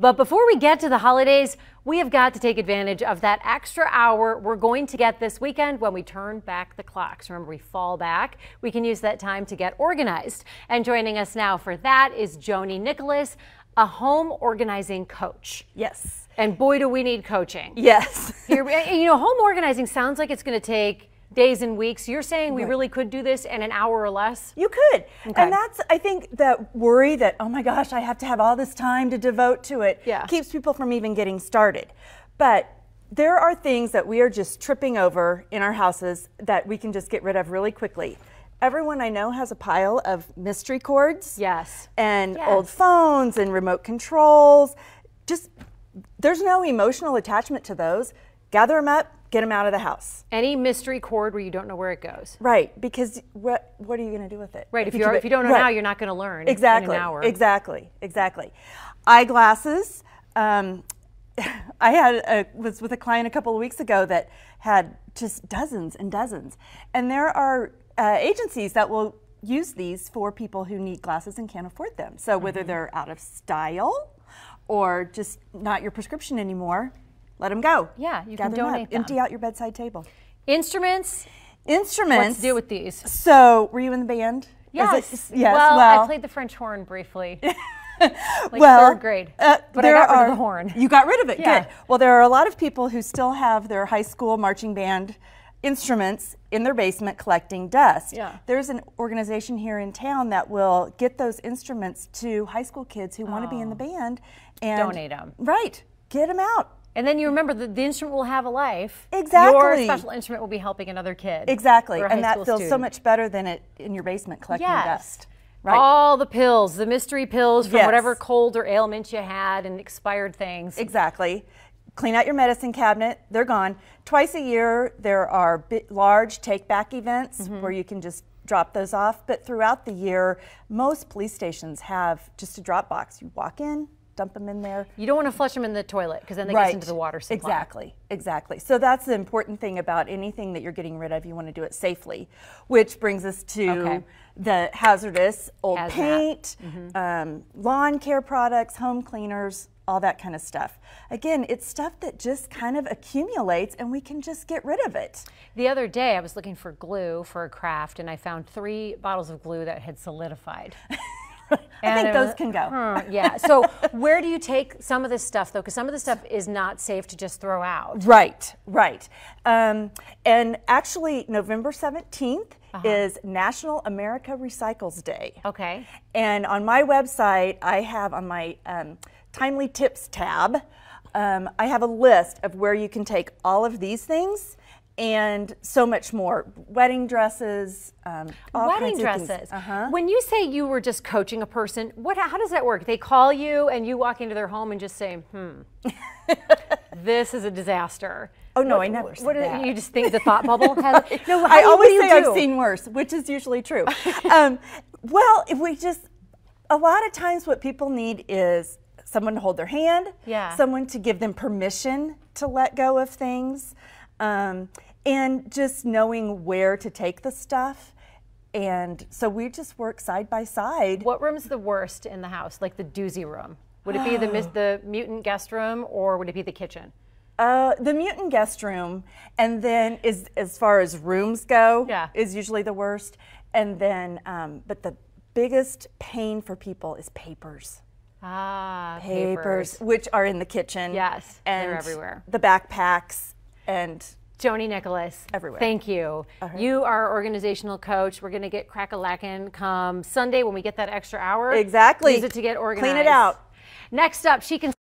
But before we get to the holidays, we have got to take advantage of that extra hour we're going to get this weekend when we turn back the clocks. Remember, we fall back. We can use that time to get organized. And joining us now for that is Joanie Nicholas, a home organizing coach. Yes. And boy, do we need coaching. Yes. You know, home organizing sounds like it's going to take days and weeks. You're saying we really could do this in an hour or less? You could. Okay. And that's, I think, that worry that, oh my gosh, I have to have all this time to devote to it, keeps people from even getting started. But there are things that we are just tripping over in our houses that we can just get rid of really quickly. Everyone I know has a pile of mystery cords. Yes. And old phones and remote controls. Just, there's no emotional attachment to those. Gather them up, get them out of the house. Any mystery cord where you don't know where it goes. Right, because what are you going to do with it? Right, if you don't know now, you're not going to learn in an hour. Exactly. Eyeglasses. I was with a client a couple of weeks ago that had just dozens and dozens. And there are agencies that will use these for people who need glasses and can't afford them. So whether they're out of style or just not your prescription anymore, let them go. Yeah, you can donate them. Empty out your bedside table. Instruments. What's to do with these? So, were you in the band? Yes. Yes. Well, I played the French horn briefly. Third grade. But I got rid of the horn. You got rid of it, yeah. Good. Well, there are a lot of people who still have their high school marching band instruments in their basement collecting dust. Yeah. There's an organization here in town that will get those instruments to high school kids who want to be in the band. And donate them. Right. Get them out. And then you remember that the instrument will have a life. Exactly. Your special instrument will be helping another kid. Exactly. And that feels so much better than it in your basement collecting dust. Right. All the pills, the mystery pills from whatever cold or ailment you had and expired things. Exactly. Clean out your medicine cabinet. They're gone. Twice a year, there are large take-back events where you can just drop those off. But throughout the year, most police stations have just a drop box. You walk in, dump them in there. You don't want to flush them in the toilet because then they get into the water supply. Exactly. So that's the important thing about anything that you're getting rid of. You want to do it safely, which brings us to the hazardous old paint, lawn care products, home cleaners, all that kind of stuff. Again, it's stuff that just kind of accumulates and we can just get rid of it. The other day I was looking for glue for a craft and I found 3 bottles of glue that had solidified. I think those can go. Yeah. So where do you take some of this stuff, though? Because some of this stuff is not safe to just throw out. Right. And actually, November 17th is National America Recycles Day. Okay. And on my website, I have on my Timely Tips tab, I have a list of where you can take all of these things and so much more. Wedding dresses, all kinds of things. When you say you were just coaching a person, how does that work? They call you and you walk into their home and just say, this is a disaster. Oh no, I never said that. You just think the thought bubble has? No, I always say I've seen worse, which is usually true. Well, if we just, a lot of times what people need is someone to hold their hand, someone to give them permission to let go of things. And just knowing where to take the stuff. And so we just work side by side. What room's the worst in the house, like the doozy room? Would it be the mutant guest room or would it be the kitchen? The mutant guest room, and then as far as rooms go, is usually the worst. And then, but the biggest pain for people is papers. Papers, which are in the kitchen. Yes, and they're everywhere. The backpacks and Joanie Nicholas, everywhere. Thank you. You are our organizational coach. We're going to get crack-a-lackin' come Sunday when we get that extra hour. Exactly. Use it to get organized. Clean it out. Next up, she can